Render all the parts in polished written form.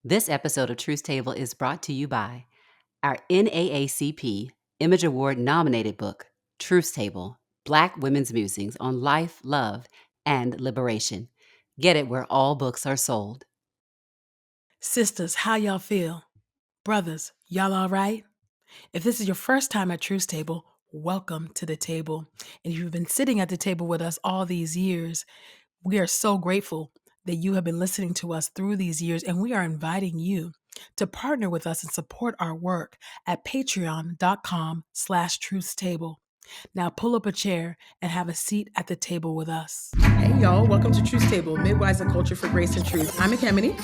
This episode of Truth Table is brought to you by our NAACP Image Award nominated book, Truth Table: Black Women's Musings on Life, Love, and Liberation. Get it where all books are sold. Sisters, how y'all feel? Brothers, y'all all right? If this is your first time at Truth Table, welcome to the table. And if you've been sitting at the table with us all these years, we are so grateful that you have been listening to us through these years, and we are inviting you to partner with us and support our work at patreon.com/truthstable. Now pull up a chair and have a seat at the table with us. Hey y'all, welcome to Truth Table, Midwives and Culture for Grace and Truth. I'm Ekemini.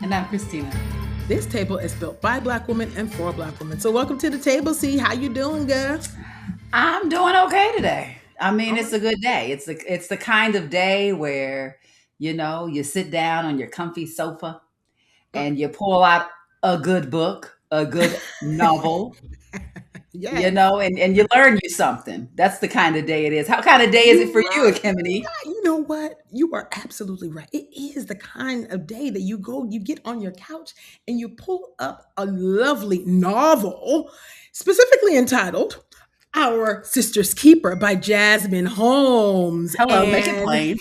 And I'm Christina. This table is built by Black women and for Black women. So welcome to the table, C. How you doing, girl? I'm doing okay today. I mean, it's a good day. It's the kind of day where, you sit down on your comfy sofa and you pull out a good book, a good novel, Yes. and you learn you something. That's the kind of day it is. How kind of day is it for you, Ekemini? You know what? You are absolutely right. It is the kind of day that you get on your couch and you pull up a lovely novel, specifically entitled Our Sister's Keeper by Jasmine Holmes. Hello, make it plain.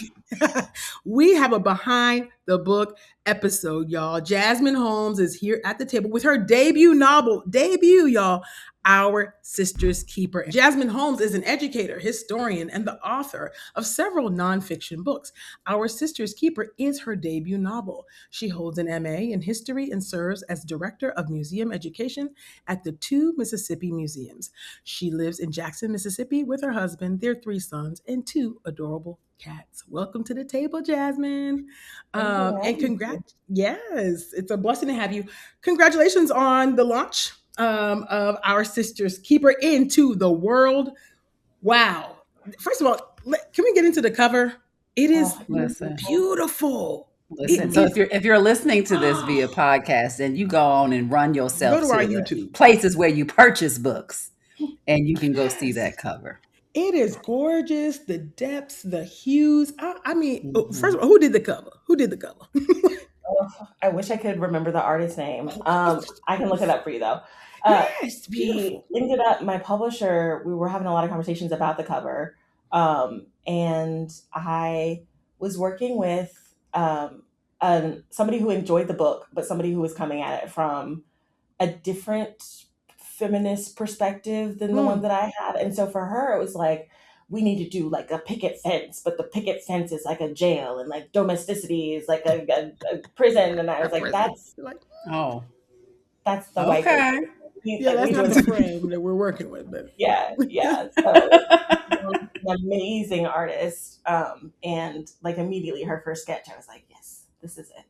We have a behind the book episode, y'all. Jasmine Holmes is here at the table with her debut novel, y'all, Our Sister's Keeper. Jasmine Holmes is an educator, historian, and the author of several nonfiction books. Our Sister's Keeper is her debut novel. She holds an MA in history and serves as director of museum education at the 2 Mississippi museums. She lives in Jackson, Mississippi with her husband, their 3 sons, and 2 adorable cats. Welcome to the table, Jasmine. And congrats. Yes, it's a blessing to have you. Congratulations on the launch of Our Sister's Keeper into the world. Wow. First of all, can we get into the cover? It is beautiful. Listen, so if you're listening to this via podcast, then you go on and run yourself Go to our YouTube places where you purchase books, and you can go see that cover. It is gorgeous. The depths, the hues. I mean, first of all, who did the cover? I wish I could remember the artist's name. I can look it up for you though. Yes, beautiful. Ended up, my publisher, we were having a lot of conversations about the cover. And I was working with somebody who enjoyed the book, but somebody who was coming at it from a different feminist perspective than the one that I had. And so for her, it was like, we need to do like a picket fence, but the picket fence is like a jail, and like domesticity is like a prison. And I was like, that's the white person. Yeah, that's not the frame that we're working with. But. Yeah. So an amazing artist. And like immediately her first sketch, I was like, yes, this is it.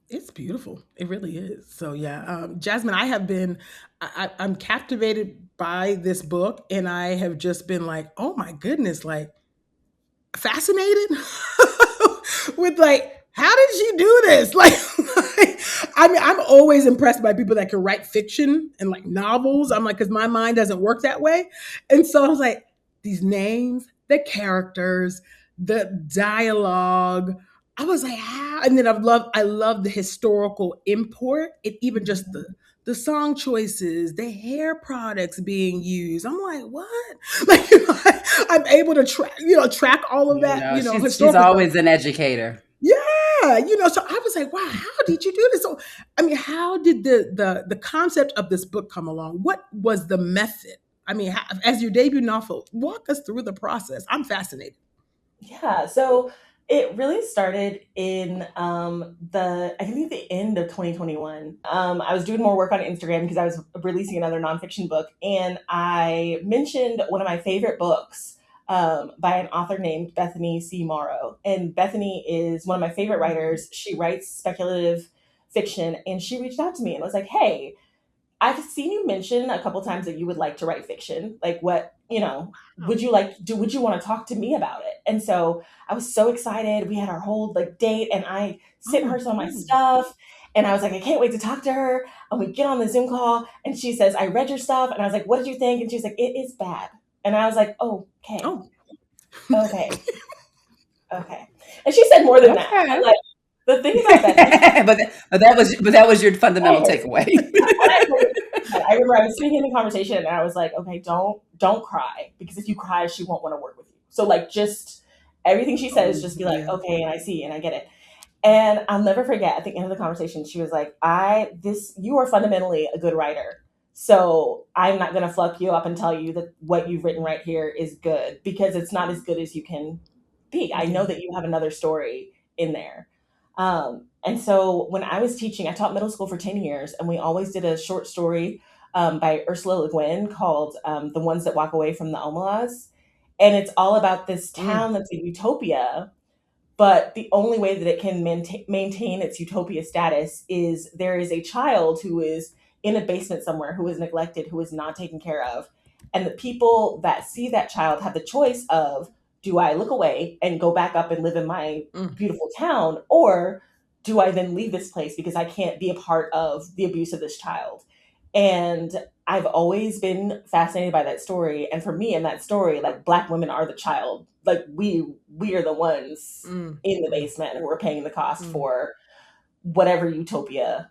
It's beautiful. It really is. So yeah, Jasmine, I'm captivated by this book, and I have just been like, oh my goodness, like fascinated with like, how did she do this? Like, I mean, I'm always impressed by people that can write fiction and like novels. I'm like, because my mind doesn't work that way. And so I was like, these names, the characters, the dialogue, I was like, how? And then I love the historical import. It even just the song choices, the hair products being used. I'm like, what? Like, I'm able to track all of that. She's always an educator. Yeah, so I was like, wow, how did you do this? So, I mean, how did the concept of this book come along? What was the method? I mean, as your debut novel, walk us through the process. I'm fascinated. Yeah, so it really started in I think the end of 2021. I was doing more work on Instagram because I was releasing another nonfiction book, and I mentioned one of my favorite books by an author named Bethany C. Morrow. And Bethany is one of my favorite writers. She writes speculative fiction, and she reached out to me and was like, hey, I've seen you mention a couple times that you would like to write fiction. Like, what, would you want to talk to me about it? And so I was so excited. We had our whole like date, and I sent her some of my stuff, and I was like, I can't wait to talk to her. And we get on the Zoom call, and she says, I read your stuff. And I was like, what did you think? And she's like, it is bad. And I was like, okay. Okay. And she said more than that. Like, the thing about that, but that was your fundamental takeaway. I remember I was speaking in the conversation and I was like, okay, don't cry, because if you cry, she won't want to work with you. So like, just everything she says, just be like, yeah. okay, and I see and I get it. And I'll never forget, at the end of the conversation, she was like, you are fundamentally a good writer. So I'm not going to fluff you up and tell you that what you've written right here is good, because it's not as good as you can be. I know that you have another story in there. And so when I was teaching, I taught middle school for 10 years, and we always did a short story by Ursula Le Guin called The Ones That Walk Away from the Omelas. And it's all about this town that's a utopia, but the only way that it can maintain its utopia status is there is a child who is in a basement somewhere, who is neglected, who is not taken care of. And the people that see that child have the choice of, do I look away and go back up and live in my beautiful town? Or do I then leave this place because I can't be a part of the abuse of this child? And I've always been fascinated by that story. And for me, in that story, like, Black women are the child. Like, we are the ones in the basement who are paying the cost for whatever utopia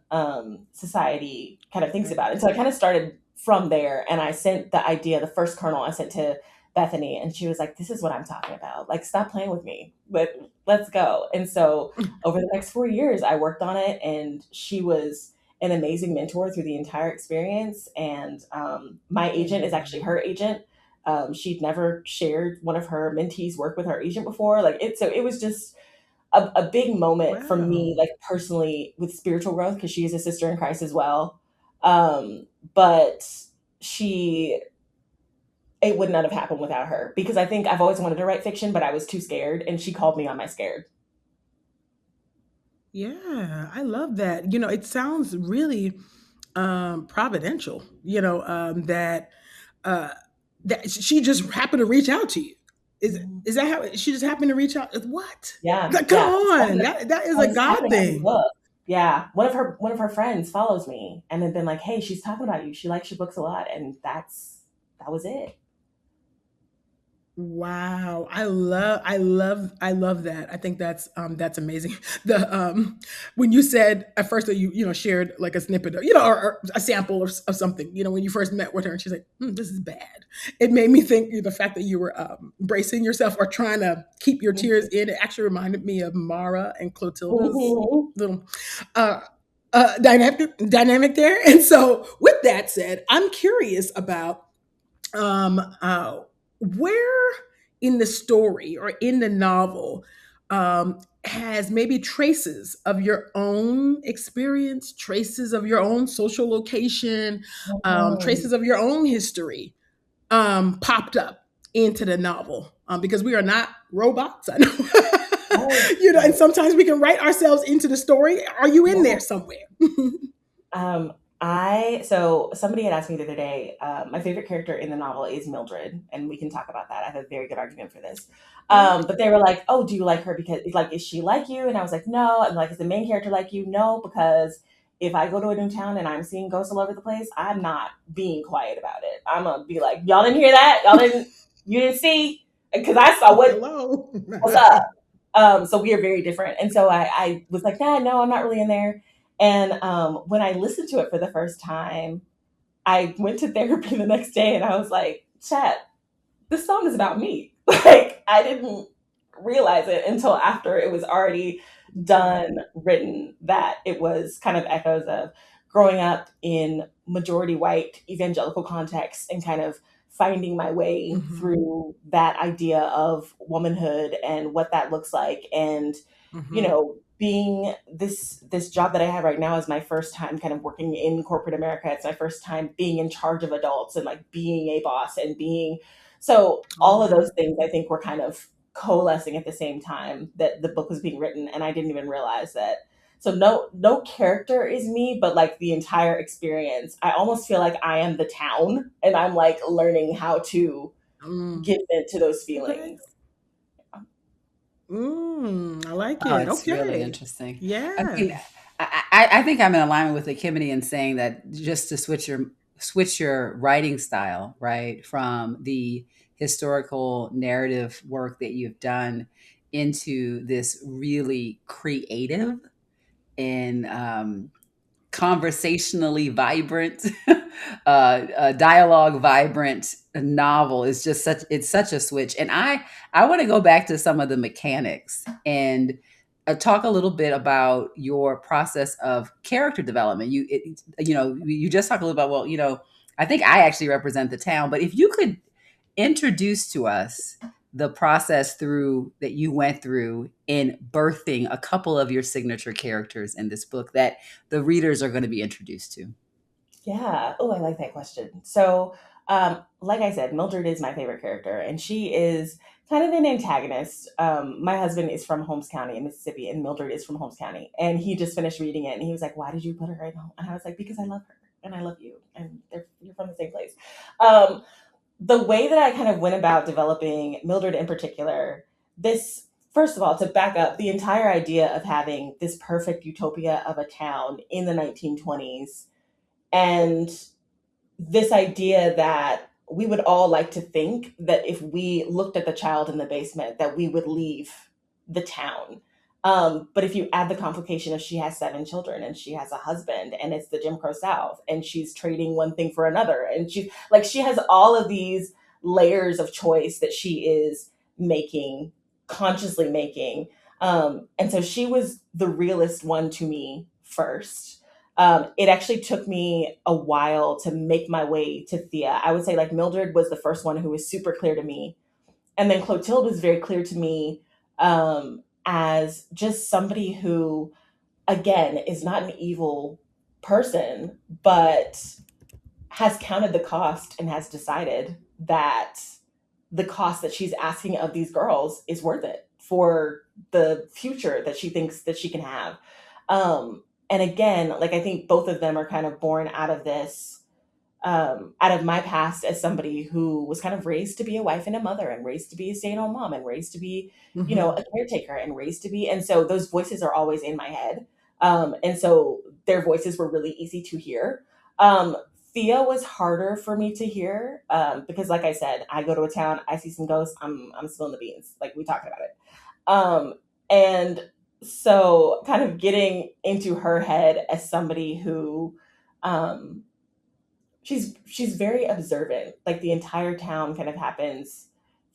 society kind of thinks about. And so I kind of started from there, and I sent the idea, the first kernel I sent to Bethany, and she was like, this is what I'm talking about. Like, stop playing with me, but let's go. And so over the next 4 years, I worked on it, and she was an amazing mentor through the entire experience. And my agent is actually her agent. She'd never shared one of her mentees' work with her agent before. So it was just a big moment for me, like, personally, with spiritual growth, because she is a sister in Christ as well. But it would not have happened without her, because I think I've always wanted to write fiction, but I was too scared, and she called me on my scared. Yeah, I love that. It sounds really providential, that uh she just happened to reach out to you. Is that how she just happened to reach out? What? Yeah, Like, come yeah. on. That is That a was God happening after the thing. book. Yeah, one of her friends follows me and had been like, "Hey, she's talking about you. She likes your books a lot," and that was it. Wow. I love that. I think that's amazing. The when you said at first that you shared like a snippet of, or a sample of something, when you first met with her, and she's like, this is bad. It made me think, the fact that you were bracing yourself or trying to keep your tears in. It actually reminded me of Mara and Clotilda's Mhm. little uh dynamic there. And so with that said, I'm curious about um uh where in the story or in the novel has maybe traces of your own experience, traces of your own social location, Mhm. traces of your own history popped up into the novel, because we are not robots. I Right, know, and right. sometimes we can write ourselves into the story. Are you in Yeah. there somewhere? Um, so somebody had asked me the other day, my favorite character in the novel is Mildred, and we can talk about that. I have a very good argument for this. But they were like, "Oh, do you like her because, like, is she like you?" And I was like, "No." And like, "Is the main character like you?" No, because if I go to a new town and I'm seeing ghosts all over the place, I'm not being quiet about it. I'm gonna be like, "Y'all didn't hear that? You didn't see?" Because I saw Hello. what's up. So we are very different. And so I was like, "Nah, no, I'm not really in there." And when I listened to it for the first time, I went to therapy the next day, and I was like, chat, this song is about me. Like, I didn't realize it until after it was already done, written, that it was kind of echoes of growing up in majority white evangelical context and kind of finding my way Mhm, through that idea of womanhood and what that looks like. And mhm, being this job that I have right now is my first time kind of working in corporate America. It's my first time being in charge of adults and like being a boss and being, so all of okay. those things I think were kind of coalescing at the same time that the book was being written, and I didn't even realize that. So no character is me, but like the entire experience, I almost feel like I am the town, and I'm like learning how to Mm, give into those okay. feelings. I like Oh, it. it's really Okay. interesting. I mean, Yes. I think I'm in alignment with Ekemini in saying that just to switch your writing style, right, from the historical narrative work that you've done into this really creative. and conversationally vibrant, dialogue vibrant novel is just such a switch. And I want to go back to some of the mechanics and talk a little bit about your process of character development. You just talked a little about, well, I think I actually represent the town, but if you could introduce to us the process that you went through in birthing a couple of your signature characters in this book that the readers are going to be introduced to. Yeah. Oh, I like that question. So, like I said, Mildred is my favorite character, and she is kind of an antagonist. My husband is from Holmes County in Mississippi, and Mildred is from Holmes County. And he just finished reading it, and he was like, "Why did you put her in home?" And I was like, "Because I love her, and I love you, and you're from the same place." The way that I kind of went about developing Mildred in particular, this, first of all, to back up, the entire idea of having this perfect utopia of a town in the 1920s, and this idea that we would all like to think that if we looked at the child in the basement, that we would leave the town. But if you add the complication of she has 7 children and she has a husband and it's the Jim Crow South and she's trading one thing for another, and she has all of these layers of choice that she is making, consciously making. And so she was the realest one to me first. It actually took me a while to make my way to Thea. I would say like Mildred was the first one who was super clear to me. And then Clotilde was very clear to me, as just somebody who, again, is not an evil person, but has counted the cost and has decided that the cost that she's asking of these girls is worth it for the future that she thinks that she can have. And again, like I think both of them are kind of born out of this, out of my past as somebody who was kind of raised to be a wife and a mother, and raised to be a stay-at-home mom, and raised to be, a caretaker, and raised to be, and so those voices are always in my head. And so their voices were really easy to hear. Thea was harder for me to hear, because like I said, I go to a town, I see some ghosts, I'm spilling the beans. Like we talked about it. And so kind of getting into her head as somebody who, she's very observant. Like the entire town kind of happens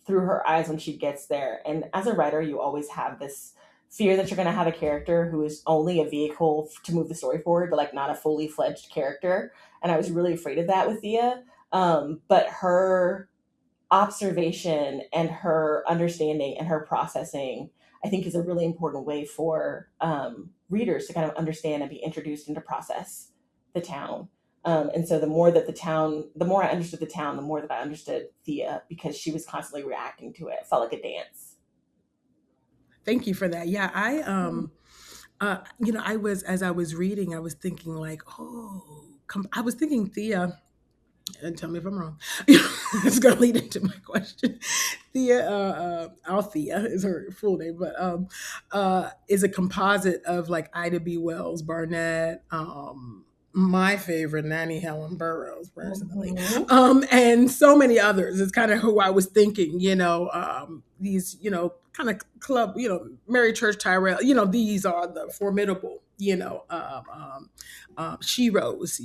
through her eyes when she gets there. And as a writer, you always have this fear that you're going to have a character who is only a vehicle to move the story forward, but like not a fully fledged character. And I was really afraid of that with Thea. But her observation and her understanding and her processing, I think, is a really important way for readers to kind of understand and be introduced and to process the town. And so the more I understood the town, the more that I understood Thea, because she was constantly reacting to it. It felt like a dance. Thank you for that. Yeah, as I was reading, I was thinking like, I was thinking Thea, and tell me if I'm wrong. It's going to lead into my question. Thea, Althea is her full name, but is a composite of like Ida B. Wells, Barnett, my favorite, Nanny Helen Burroughs, personally, and so many others. It's kind of who I was thinking, these, kind of club, Mary Church Tyrell, these are the formidable, sheroes,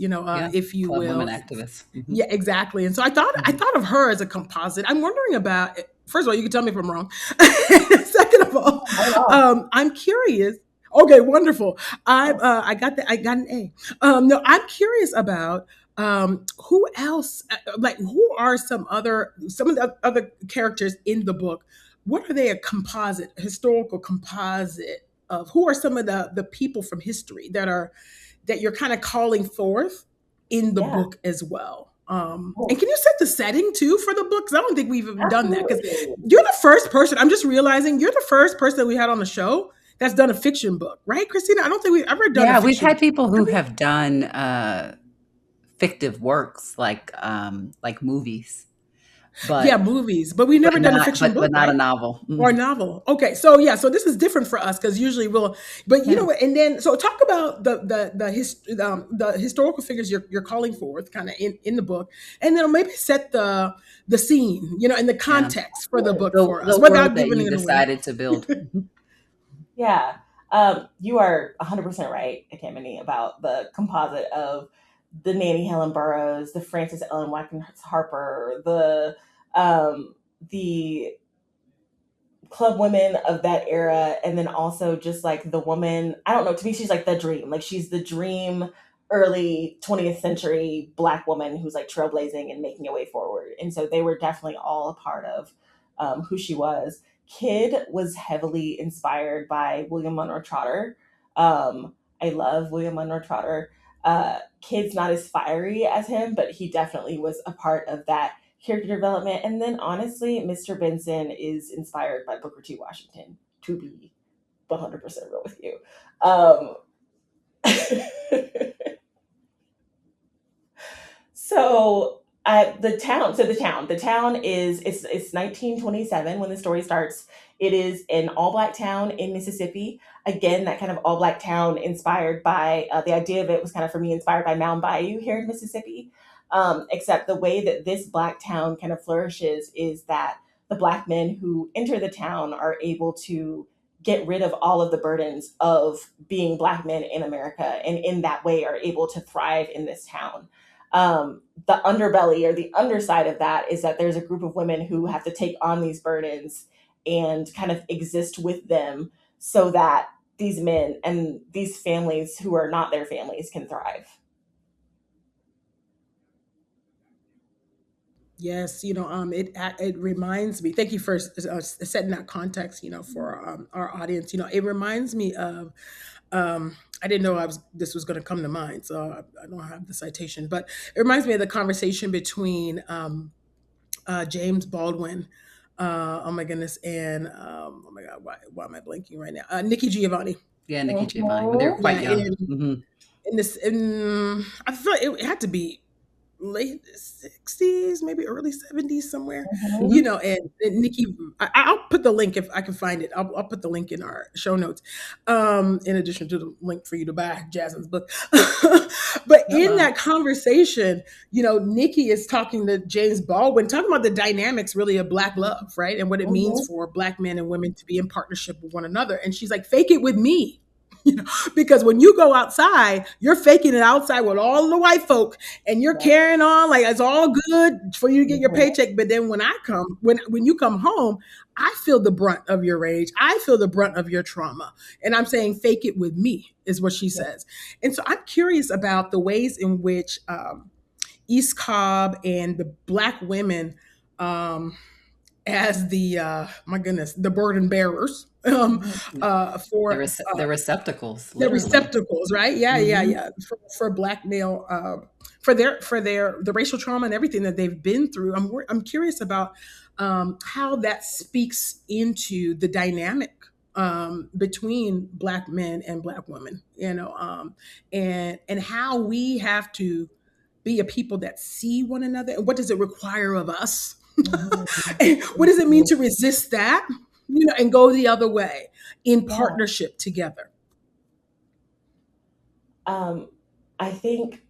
if you Club will. women activists. Mm-hmm. Yeah, exactly. And so I thought of her as a composite. I'm wondering about, first of all, you can tell me if I'm wrong. Second of all, I'm curious. Okay, wonderful. I got an A. No, I'm curious about who else, who are some of the other characters in the book. What are they historical composite of? Who are some of the people from history that you're kind of calling forth in the book as well? And can you set the setting too for the book? Because I don't think we've done that. Because you're the first person. I'm just realizing you're the first person that we had on the show that's done a fiction book, right, Christina? I don't think we've ever done. Yeah, we've had people who have done fictive works like movies. But movies, but we've never done a fiction book, but not right? a novel. Mm-hmm. Or a novel. Okay, so this is different for us because usually but and then so talk about the historical figures you're calling forth kind of in the book, and then maybe set the scene, and the context for the book for us without giving it away. Decided to build. Yeah. You are 100% right, Ekemini, about the composite of the Nanny Helen Burroughs, the Frances Ellen Watkins Harper, the club women of that era, and then also just like the woman, I don't know, to me she's like the dream, like she's the dream early 20th century black woman who's like trailblazing and making a way forward. And so they were definitely all a part of who she was. Kid was heavily inspired by William Monroe Trotter. I love William Monroe Trotter. Kid's not as fiery as him, but he definitely was a part of that character development. And then honestly, Mr. Benson is inspired by Booker T. Washington, to be 100% real with you. Um, so the town is it's 1927 when the story starts. It is an all black town in Mississippi. Again, that kind of all black town inspired by the idea of it was kind of for me inspired by Mound Bayou here in Mississippi. Except the way that this black town kind of flourishes is that the black men who enter the town are able to get rid of all of the burdens of being black men in America, and in that way are able to thrive in this town. The underbelly or the underside of that is that there's a group of women who have to take on these burdens and kind of exist with them so that these men and these families who are not their families can thrive. Yes, it reminds me. Thank you for setting that context. For our audience, it reminds me of. I didn't know this was going to come to mind, so I don't have the citation, but it reminds me of the conversation between James Baldwin. Oh my goodness, and oh my God, why am I blanking right now? Nikki Giovanni. Yeah, Nikki Giovanni, when they were quite Yeah, young. Mm-hmm. I feel like it had to be late 60s, maybe early 70s somewhere, Mhm. and Nikki, I'll put the link if I can find it. I'll put the link in our show notes, in addition to the link for you to buy Jasmine's book. But in Uh-oh. that conversation, Nikki is talking to James Baldwin, talking about the dynamics really of black love, right? And what it means Mhm. for black men and women to be in partnership with one another. And she's like, fake it with me. Because when you go outside, you're faking it outside with all the white folk, and you're Right. carrying on like it's all good for you to get your Mhm. paycheck. But then when you come home, I feel the brunt of your rage. I feel the brunt of your trauma. And I'm saying, fake it with me, is what she Yeah. says. And so I'm curious about the ways in which East Cobb and the black women, as the my goodness, the burden bearers, Mhm. for The receptacles, the literally. receptacles, right? Yeah, yeah, Mm-hmm. yeah. For black male, for their the racial trauma and everything that they've been through. I'm curious about how that speaks into the dynamic between black men and black women. And how we have to be a people that see one another, and what does it require of us? Mhm. And what does it mean to resist that? And go the other way in Yeah. partnership together. Um, I think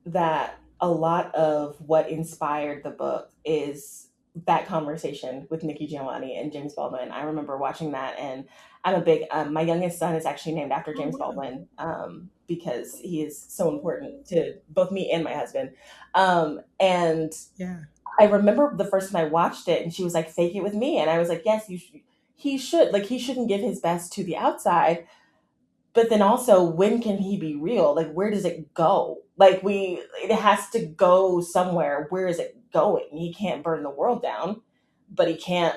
that a lot of what inspired the book is that conversation with Nikki Giovanni and James Baldwin. I remember watching that, and I'm a big. My youngest son is actually named after Oh James wow. Baldwin, because he is so important to both me and my husband. And Yeah. I remember the first time I watched it, and she was like, "Fake it with me," and I was like, "Yes, you." He should, like, he shouldn't give his best to the outside, but then also, when can he be real? Like, where does it go? Like, it has to go somewhere. Where is it going? He can't burn the world down, but he can't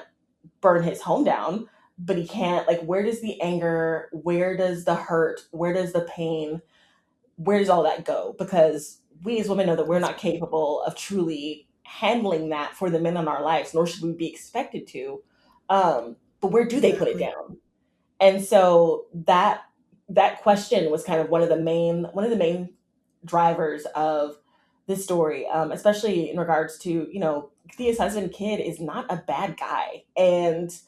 burn his home down. But he can't, like, where does the anger, where does the hurt, where does the pain, where does all that go? Because we as women know that we're That's not capable of truly handling that for the men in our lives, nor should we be expected to. But where do they put it exactly. down? And so that question was kind of one of the main drivers of this story, especially in regards to, Thea's husband Kid is not a bad guy, and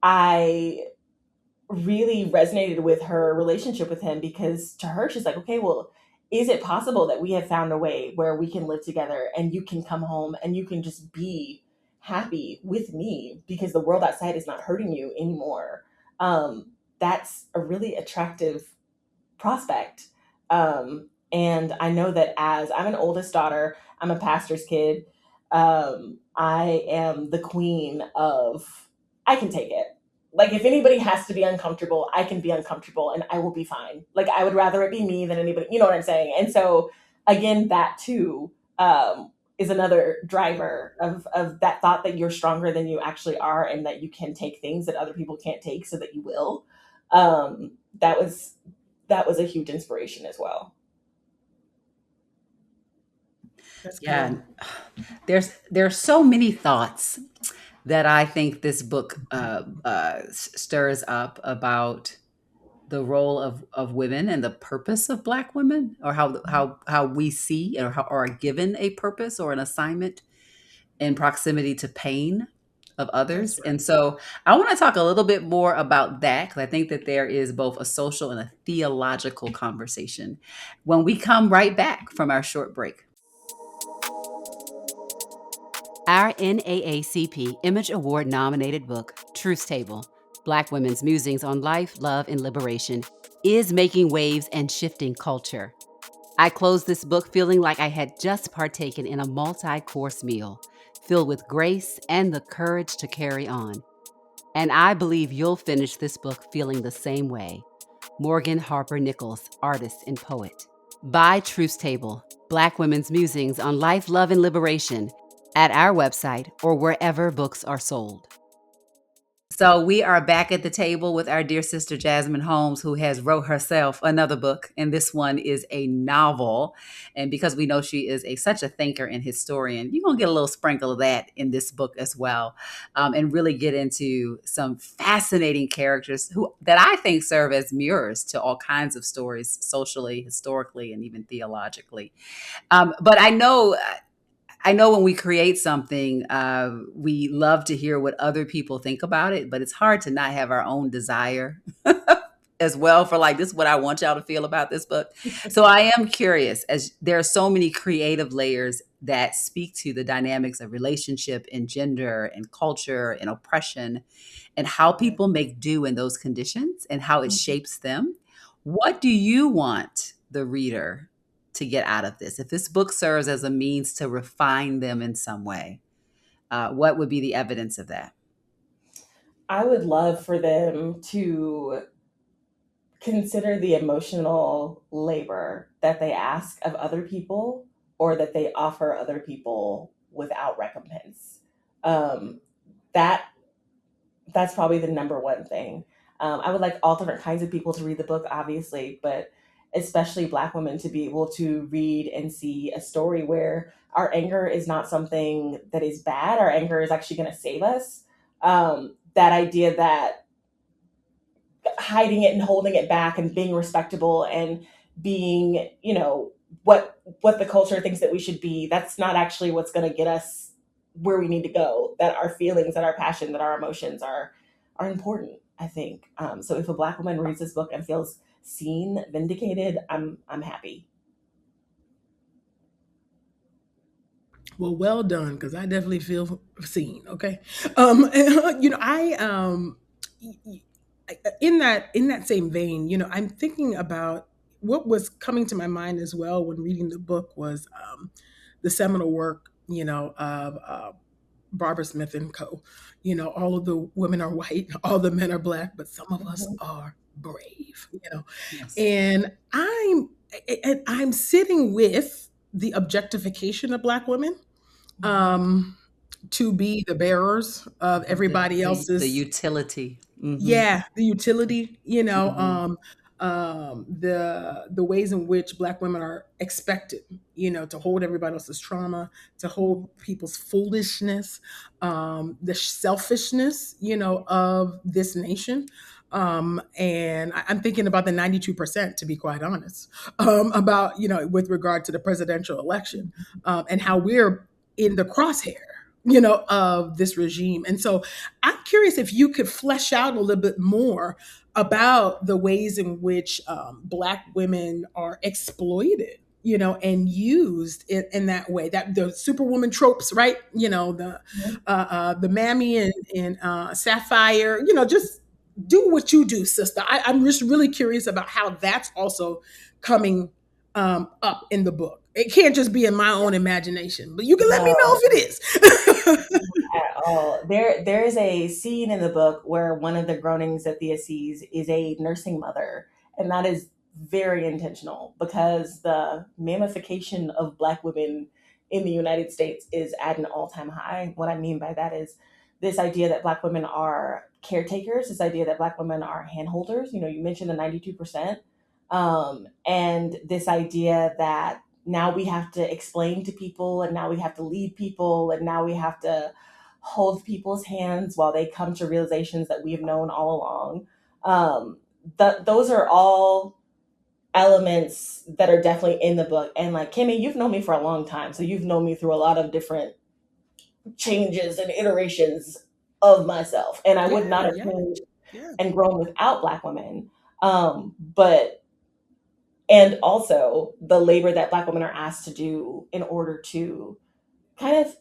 I really resonated with her relationship with him, because to her she's like, okay, well, is it possible that we have found a way where we can live together and you can come home and you can just be happy with me because the world outside is not hurting you anymore? um, that's a really attractive prospect. And I know that as I'm an oldest daughter, I'm a pastor's kid. I am the queen of, I can take it. Like, if anybody has to be uncomfortable, I can be uncomfortable and I will be fine. Like, I would rather it be me than anybody, you know what I'm saying? And so, again, that too, is another driver of that thought that you're stronger than you actually are, and that you can take things that other people can't take, so that you will. That was a huge inspiration as well. That's Yeah, good. there's so many thoughts that I think this book stirs up about the role of women and the purpose of Black women, or how we see, or are given a purpose or an assignment in proximity to pain of That's others. right. And so I want to talk a little bit more about that, because I think that there is both a social and a theological conversation when we come right back from our short break. Our NAACP Image Award nominated book, Truth Table: Black Women's Musings on Life, Love, and Liberation, is making waves and shifting culture. I closed this book feeling like I had just partaken in a multi-course meal, filled with grace and the courage to carry on. And I believe you'll finish this book feeling the same way. Morgan Harper Nichols, artist and poet. Buy Truth Table: Black Women's Musings on Life, Love, and Liberation at our website or wherever books are sold. So we are back at the table with our dear sister Jasmine Holmes, who has wrote herself another book, and this one is a novel. And because we know she is such a thinker and historian, you're gonna get a little sprinkle of that in this book as well, and really get into some fascinating characters that I think serve as mirrors to all kinds of stories, socially, historically, and even theologically. But I know when we create something, we love to hear what other people think about it, but it's hard to not have our own desire as well, for like, this is what I want y'all to feel about this book. So I am curious, as there are so many creative layers that speak to the dynamics of relationship and gender and culture and oppression, and how people make do in those conditions and how it shapes them. What do you want the reader to get out of this? If this book serves as a means to refine them in some way, what would be the evidence of that? I would love for them to consider the emotional labor that they ask of other people, or that they offer other people without recompense. Um, that that's probably the number one thing. I would like all different kinds of people to read the book, obviously, but especially Black women to be able to read and see a story where our anger is not something that is bad. Our anger is actually going to save us. That idea that hiding it and holding it back and being respectable and being, what the culture thinks that we should be, that's not actually what's going to get us where we need to go. That our feelings, that our passion, that our emotions are important, I think. So if a Black woman reads this book and feels seen, vindicated, I'm happy. Well done, because I definitely feel seen. Okay, I in that same vein, I'm thinking about what was coming to my mind as well when reading the book was the seminal work, of Barbara Smith and Co. All of the women are white, all the men are Black, but some of us Mhm. are brave. Yes. And I'm sitting with the objectification of Black women, um, to be the bearers of everybody The else's. utility. Hmm. Yeah, the utility, Hmm. the ways in which Black women are expected, to hold everybody else's trauma, to hold people's foolishness, the selfishness, of this nation. And I'm thinking about the 92%, to be quite honest, about, with regard to the presidential election, and how we're in the crosshair, of this regime. And so I'm curious if you could flesh out a little bit more about the ways in which Black women are exploited, and used in that way. That the superwoman tropes, right? The mammy and Sapphire, just do what you do, sister. I'm just really curious about how that's also coming up in the book. It can't just be in my own imagination, but you can let me know No, if it is. at all. There is a scene in the book where one of the groanings that Thea sees is a nursing mother, and that is very intentional because the mammification of Black women in the United States is at an all-time high. What I mean by that is this idea that Black women are caretakers, this idea that Black women are handholders. You know, you mentioned the 92%, and this idea that now we have to explain to people, and now we have to lead people, and now we have to hold people's hands while they come to realizations that we've known all along. Those are all elements that are definitely in the book. And like Kimmy, you've known me for a long time, so you've known me through a lot of different changes and iterations of myself, and I would not Yeah, have yeah, changed yeah. and grown without Black women. But and also the labor that Black women are asked to do in order to kind of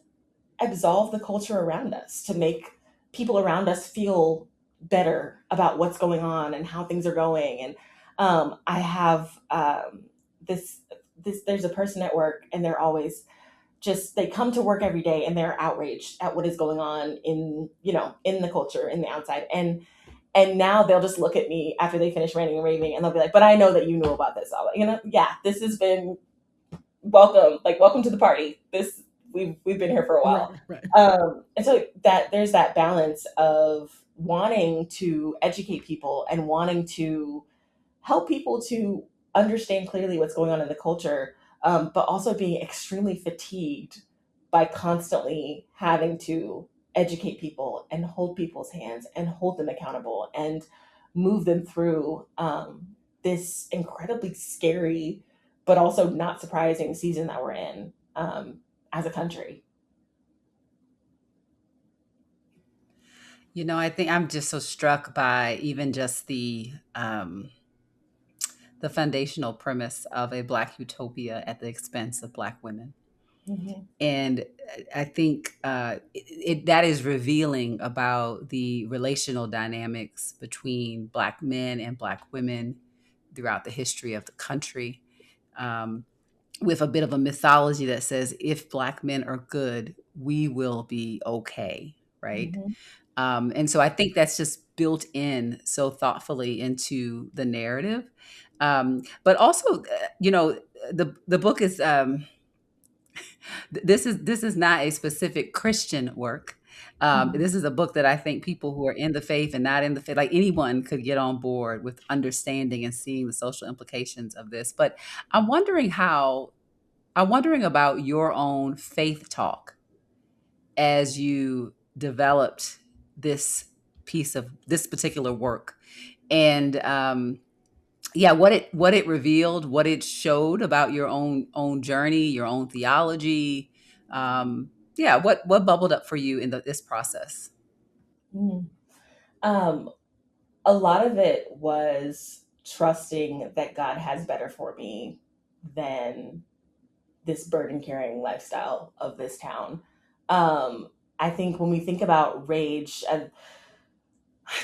absolve the culture around us, to make people around us feel better about what's going on and how things are going. And I have this there's a person at work, and they're always just, they come to work every day and they're outraged at what is going on in, in the culture, in the outside. And now they'll just look at me after they finish ranting and raving, and they'll be like, but I know that you knew about this. Yeah, this has been welcome, like welcome to the party. This, we've been here for a Right, while. right. And so that there's that balance of wanting to educate people and wanting to help people to understand clearly what's going on in the culture, but also being extremely fatigued by constantly having to educate people and hold people's hands and hold them accountable and move them through this incredibly scary but also not surprising season that we're in, as a country. You know, I think I'm just so struck by even just the foundational premise of a Black utopia at the expense of Black women. Mhm. And I think that is revealing about the relational dynamics between Black men and Black women throughout the history of the country, um, with a bit of a mythology that says if Black men are good, we will be okay, right? Mhm. And so I think that's just built in so thoughtfully into the narrative. But also, the book is this is not a specific Christian work. Mhm. This is a book that I think people who are in the faith and not in the faith, like anyone, could get on board with understanding and seeing the social implications of this. But I'm wondering how I'm wondering about your own faith talk as you developed this piece of this particular work, and yeah, what it revealed, what it showed about your own journey, your own theology. Yeah, what bubbled up for you in this process? Mhm. Um, a lot of it was trusting that God has better for me than this burden carrying lifestyle of this town. Um, I think when we think about rage, and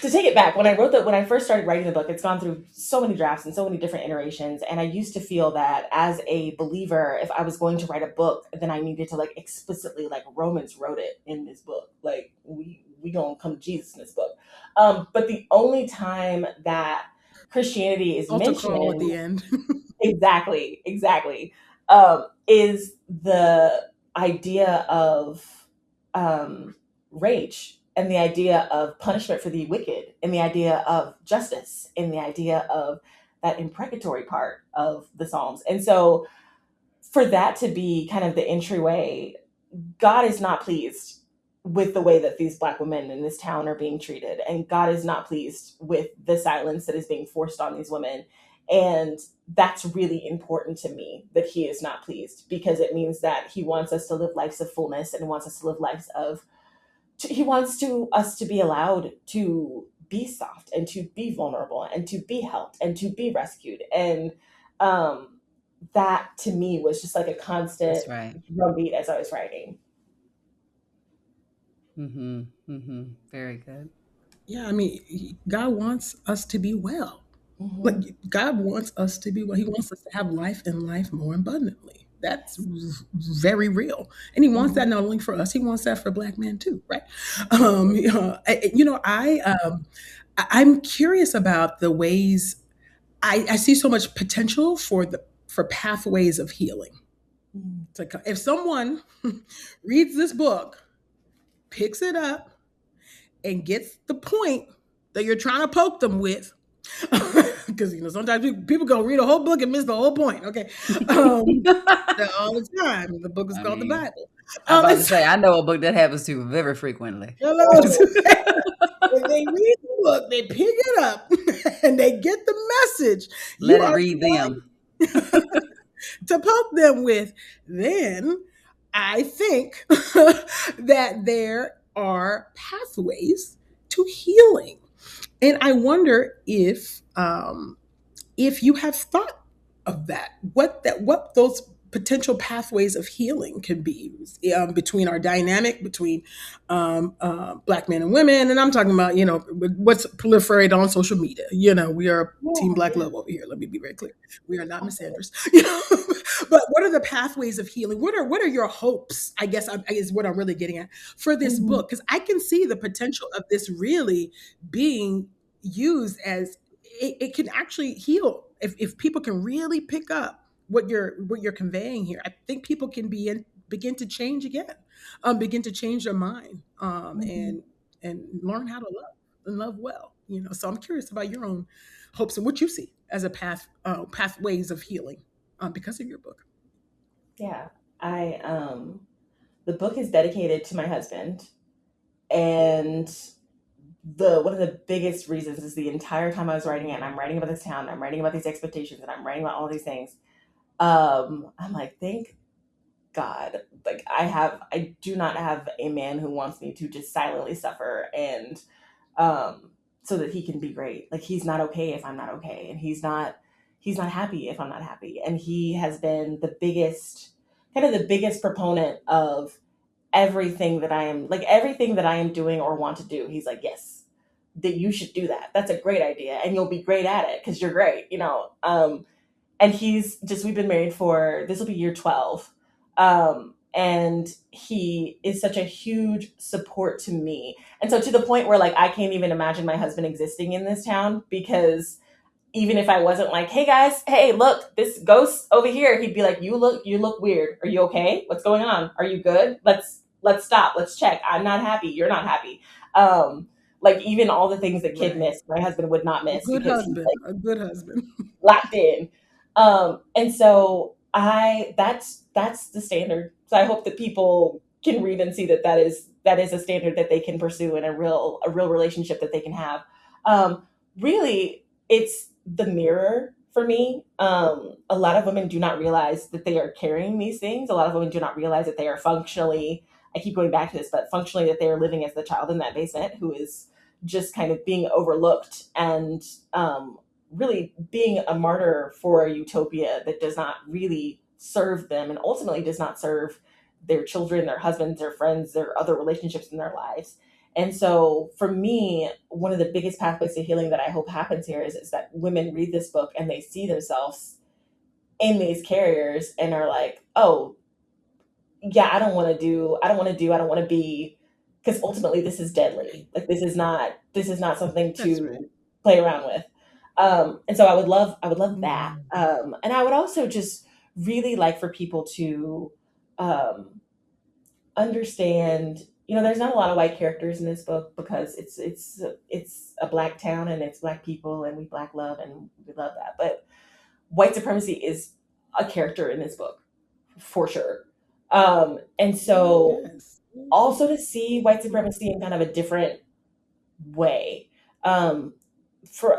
to take it back, when I first started writing the book, it's gone through so many drafts and so many different iterations. And I used to feel that as a believer, if I was going to write a book, then I needed to like explicitly, like Romans wrote it in this book. Like we gonna come to Jesus in this book. But the only time that Christianity is Altar call at mentioned, the end. exactly, is the idea of rage, and the idea of punishment for the wicked, and the idea of justice, and the idea of that imprecatory part of the Psalms. And so, for that to be kind of the entryway, God is not pleased with the way that these Black women in this town are being treated. And God is not pleased with the silence that is being forced on these women. And that's really important to me, that He is not pleased, because it means that He wants us to live lives of fullness, and wants us to live lives of, He wants us to be allowed to be soft and to be vulnerable and to be helped and to be rescued. And um, that to me was just like a constant That's right. drumbeat as I was writing. Mm-hmm. Mm-hmm. Very good. Yeah, I mean, God wants us to be well. Like Mhm. God wants us to be well. He wants us to have life and life more abundantly. That's Yes. very real, and He wants that Mhm. not only for us. He wants that for Black men too, right? Absolutely. I'm curious about the ways I see so much potential for pathways of healing. Mhm. It's like if someone reads this book, picks it up, and gets the point that you're trying to poke them with, because sometimes people go read a whole book and miss the whole point. Okay, um, all the time. The book is I called the mean, Bible. I'm about And to so, say I know a book that happens to very frequently. hello, if they read the book, they pick it up and they get the message you Let it are read them. trying to poke them with, then I think that there are pathways to healing. And I wonder if you have thought of that, what those potential pathways of healing can be, between our dynamic between Black men and women, and I'm talking about what's proliferated on social media. We are Yeah, Team Black yeah. Love over here. Let me be very clear. We are not Miss Absolutely. Sanders. But what are the pathways of healing? What are your hopes? I guess what I'm really getting at for this Mhm. book, because I can see the potential of this really being used as it can actually heal if people can really pick up what you're conveying here. I think people can begin to change again, begin to change their mind, Mhm. and learn how to love and love well. So I'm curious about your own hopes and what you see as a pathways of healing, because of your book. Yeah. I The book is dedicated to my husband, and the one of the biggest reasons is the entire time I was writing it, and I'm writing about this town, I'm writing about these expectations, and I'm writing about all these things. I'm like, thank God. Like I do not have a man who wants me to just silently suffer, and um so that he can be great. Like he's not okay if I'm not okay, and he's not happy if I'm not happy. And he has been the biggest proponent of everything that I am doing or want to do. He's like, yes, that you should do that. That's a great idea, and you'll be great at it because you're great. And we've been married for, this will be year 12. And he is such a huge support to me. And so to the point where like I can't even imagine my husband existing in this town, because even if I wasn't like, hey guys, hey, look, this ghost over here, he'd be like, you look weird. Are you okay? What's going on? Are you good? Let's stop. Let's check. I'm not happy. You're not happy. Um, like even all the things that kid Right. missed, my husband would not miss Good because he's husband, like a good husband. locked in. And so that's the standard. So I hope that people can read and see that that is a standard that they can pursue, and a real relationship that they can have. Really, it's the mirror for me. A lot of women do not realize that they are carrying these things. A lot of women do not realize that they are functionally, I keep going back to this, but functionally that they are living as the child in that basement who is just kind of being overlooked, and really being a martyr for a utopia that does not really serve them, and ultimately does not serve their children, their husbands, their friends, their other relationships in their lives. And so for me, one of the biggest pathways to healing that I hope happens here is that women read this book and they see themselves in these carriers and are like, oh, yeah, I don't want to be, because ultimately this is deadly. Like this is not something That's right. to play around with. And so I would love that. Mhm. And I would also just really like for people to um, understand. There's not a lot of white characters in this book because it's a black town and it's black people and we black love and we love that. But white supremacy is a character in this book for sure. And Oh so yes. also to see white supremacy in kind of a different way. Um,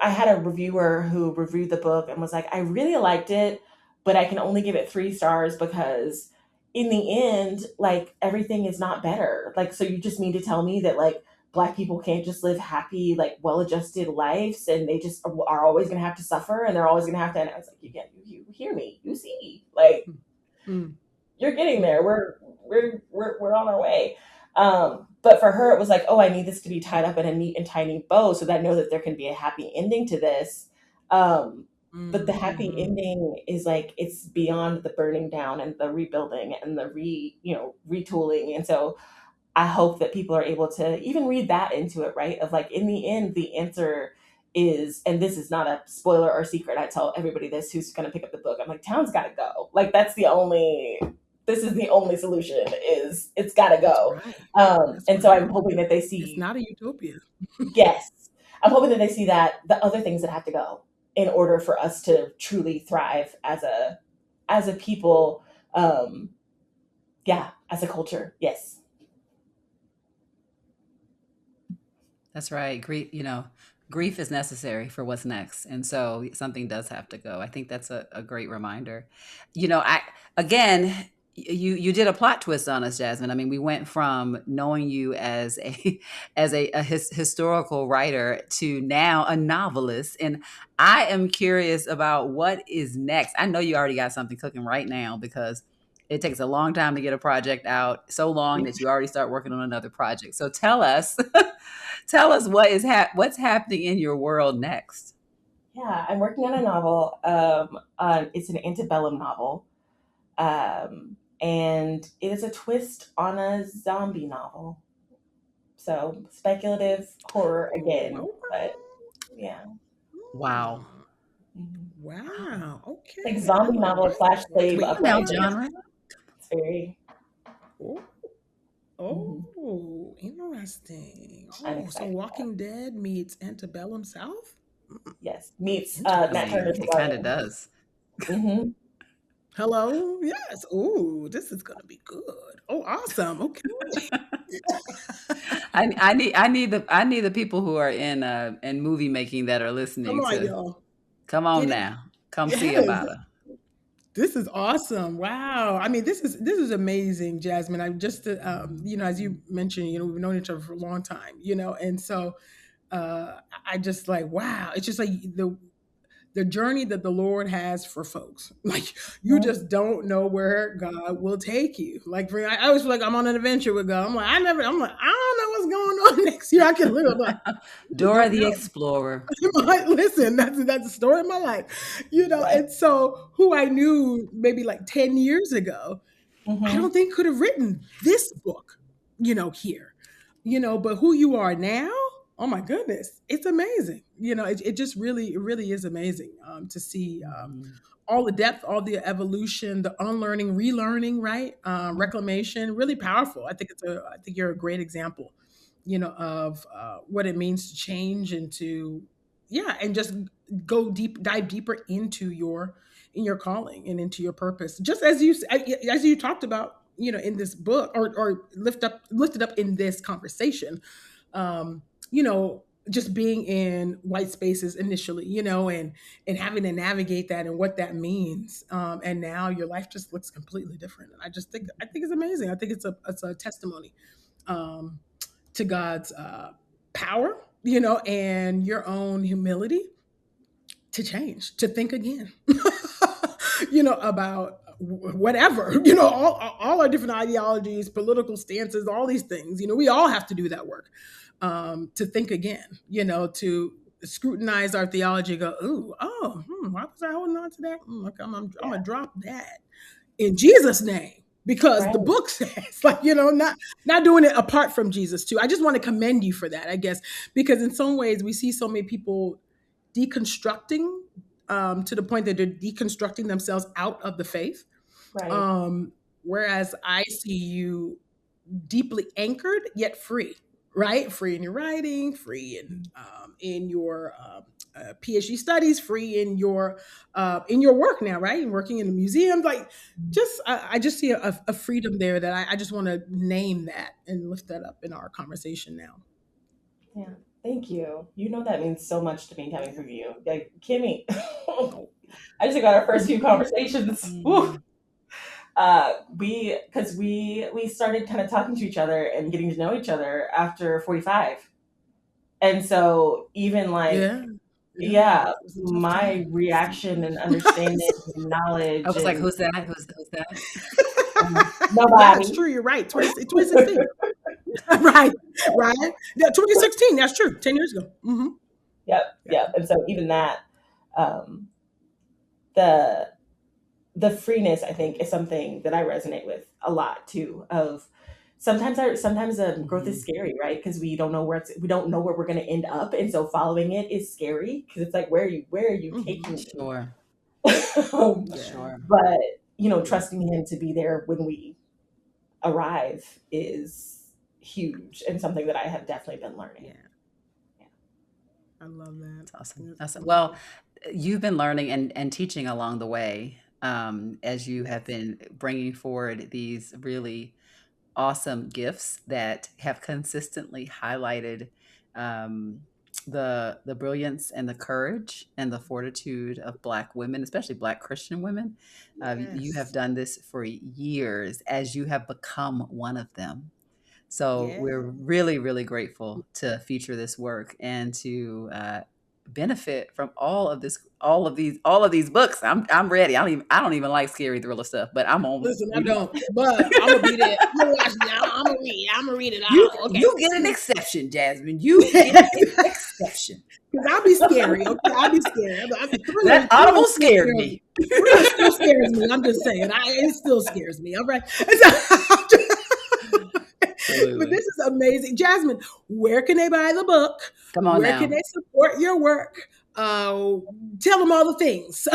I had a reviewer who reviewed the book and was like, I really liked it, but I can only give it 3 stars because in the end, like everything is not better. Like, so you just mean to tell me that like black people can't just live happy, like well-adjusted lives, and they just are always going to have to suffer, and they're always going to have to. And I was like, you hear me, you see, like Mm. you're getting there. We're on our way. But for her, it was like, oh, I need this to be tied up in a neat and tiny bow so that I know that there can be a happy ending to this. But the happy ending is like, it's beyond the burning down and the rebuilding and the retooling. And so I hope that people are able to even read that into it, right? Of like, in the end, the answer is, and this is not a spoiler or secret. I tell everybody this who's going to pick up the book. I'm like, town's got to go. Like, this is the only solution, is it's got to go. Right. And so I'm hoping that they see. It's not a utopia. Yes. I'm hoping that they see that the other things that have to go in order for us to truly thrive as a people. As a culture. Yes. That's right. Grief is necessary for what's next. And so something does have to go. I think that's a great reminder. You did a plot twist on us, Jasmine. I mean, we went from knowing you as a historical writer to now a novelist. And I am curious about what is next. I know you already got something cooking right now, because it takes a long time to get a project out, so long that you already start working on another project. So tell us, what's happening in your world next. Yeah, I'm working on a novel. It's an antebellum novel, and it is a twist on a zombie novel. So speculative horror again, but yeah. Wow. Wow. Okay. Like zombie novel / slave Now, uprising. genre. It's very. Interesting. I'm So excited. Walking Dead meets Antebellum South? Yes, meets Interesting. Nat Turner's It kind of does. Mhm. Hello? Yes. Ooh, this is gonna be good. Oh, awesome. Okay. I need the people who are in movie making that are listening Come on, to y'all. come on Get it? now. Come see Yes. about it. This is awesome. Wow. I mean, this is amazing, Jasmine. I just, as you mentioned, we've known each other for a long time, and so I just like, wow. It's just like the journey that the Lord has for folks. Like, you just don't know where God will take you. Like, I always feel like I'm on an adventure with God. I'm like, I don't know what's going on next year. I can live like Dora the Explorer. Listen, that's the story of my life, And so, who I knew maybe like 10 years ago, I don't think could have written this book, here, But who you are now, oh my goodness, it's amazing. It just really, it really is amazing to see all the depth, all the evolution, the unlearning, relearning, right? Reclamation, really powerful. I think you're a great example, of what it means to change and and just dive deeper into your calling and into your purpose. Just as you talked about, in this book, or lifted up in this conversation, um, just being in white spaces initially, and having to navigate that and what that means. And now your life just looks completely different. And I think it's amazing. I think it's a testimony to God's power, and your own humility to change, to think again, about whatever, all our different ideologies, political stances, all these things, we all have to do that work, to think again, to scrutinize our theology, go, why was I holding on to that? Okay, I'm going to drop that in Jesus' name. Because the book says, like, not doing it apart from Jesus too. I just want to commend you for that, I guess, because in some ways we see so many people deconstructing to the point that they're deconstructing themselves out of the faith. Right. Whereas I see you deeply anchored yet free, right? Free in your writing, free in your PhD studies, free in your work now, right? And working in the museum, like, I just see a freedom there that I just want to name that and lift that up in our conversation now. Yeah, thank you. That means so much to me coming from you, like Kimmy. I just got our first few conversations. We started kind of talking to each other and getting to know each other after 45, and so even like my reaction and understanding and knowledge. I was like, who's that? Who's that? Nobody. Yeah, it's true. You're right. 2016. Right, right. Yeah, 2016. That's true. 10 years ago. Mm-hmm. Yep, Yeah. yep. And so even that, um, the the freeness, I think, is something that I resonate with a lot too. Of sometimes growth Mhm. is scary, right? Because we don't know where we're going to end up, and so following it is scary because it's like where are you Mm-hmm. taking me? Sure. Yeah. Sure. But Yeah. trusting him to be there when we arrive is huge and something that I have definitely been learning. Yeah. I love that. That's awesome. That's That's well, wonderful. you've been learning and teaching along the way, as you have Yes. been bringing forward these really awesome gifts that have consistently highlighted um, the brilliance and the courage and the fortitude of Black women, especially Black Christian women. You have Yes. done this for years as you have become one of them. So Yeah. we're really, really grateful to feature this work and to benefit from all of these books. I'm ready. I don't even like scary thriller stuff, but I'm on. Listen, I don't, but I'm gonna be there. I'm gonna watch it. I'm gonna read. I'm gonna read it all. Okay. You get an exception, Jasmine. You get an exception. Because I'll be scary. Okay, I'll be scared. Thriller, That thriller audible still scared scares me. me. Thriller still scares me. I'm just saying. It still scares me. All right. But this Absolutely. is amazing. Jasmine, where can they buy the book? Come on Where can now. they support your work? Tell them all the things.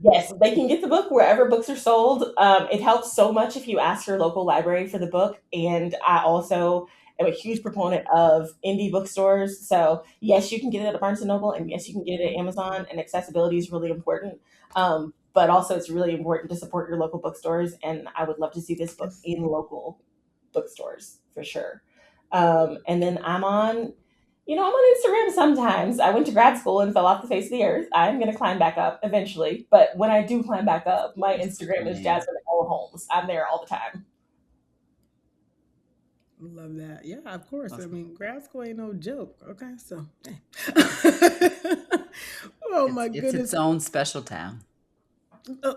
Yes, they can get the book wherever books are sold. It helps so much if you ask your local library for the book. And I also am a huge proponent of indie bookstores. So yes, you can get it at Barnes and Noble, and yes, you can get it at Amazon. And accessibility is really important. But also, it's really important to support your local bookstores. And I would love to see this book Yes. in local bookstores for sure. And then I'm on Instagram sometimes. I went to grad school and fell off the face of the earth. I'm going to climb back up eventually. But when I do climb back up, my Instagram is Man. Jasmine Holmes. I'm there all the time. Love that. Yeah, of course. I Awesome. mean, grad school ain't no joke. Okay, so hey. Oh my It's its goodness. own special town. Uh,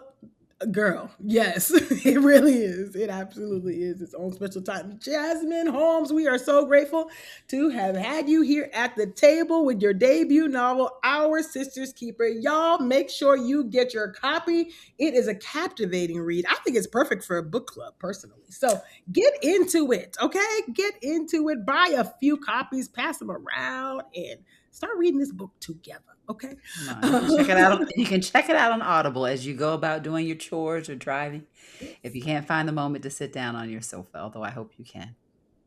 Girl, yes, it really is. It absolutely is its own special time. Jasmine Holmes, we are so grateful to have had you here at the table with your debut novel, Our Sister's Keeper. Y'all, make sure you get your copy. It is a captivating read. I think it's perfect for a book club, personally. So get into it, okay? Get into it. Buy a few copies, pass them around, and start reading this book together, okay? Come on. You can check it out. You can check it out on Audible as you go about doing your chores or driving. If you can't find the moment to sit down on your sofa, although I hope you can.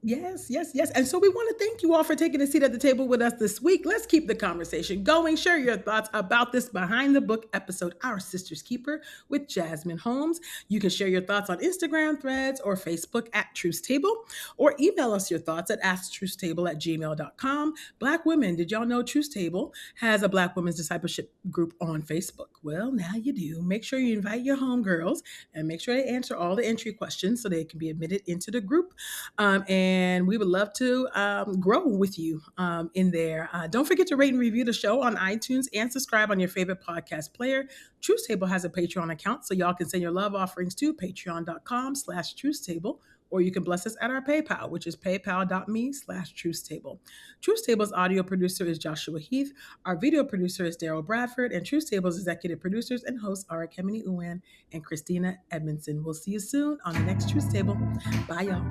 Yes, yes, yes. And so we want to thank you all for taking a seat at the table with us this week. Let's keep the conversation going. Share your thoughts about this behind the book episode, Our Sister's Keeper, with Jasmine Holmes. You can share your thoughts on Instagram, Threads, or Facebook at Truth Table, or email us your thoughts at asktruthstable@gmail.com. Black women, did y'all know Truth Table has a Black women's discipleship group on Facebook? Well, now you do. Make sure you invite your homegirls and make sure they answer all the entry questions so they can be admitted into the group. And we would love to grow with you in there. Don't forget to rate and review the show on iTunes and subscribe on your favorite podcast player. Truth Table has a Patreon account, so y'all can send your love offerings to patreon.com/truthstable, or you can bless us at our PayPal, which is paypal.me/truthstable. Truth Table's audio producer is Joshua Heath. Our video producer is Daryl Bradford, and Truth Table's executive producers and hosts are Ekemini and Christina Edmondson. We'll see you soon on the next Truth Table. Bye, y'all.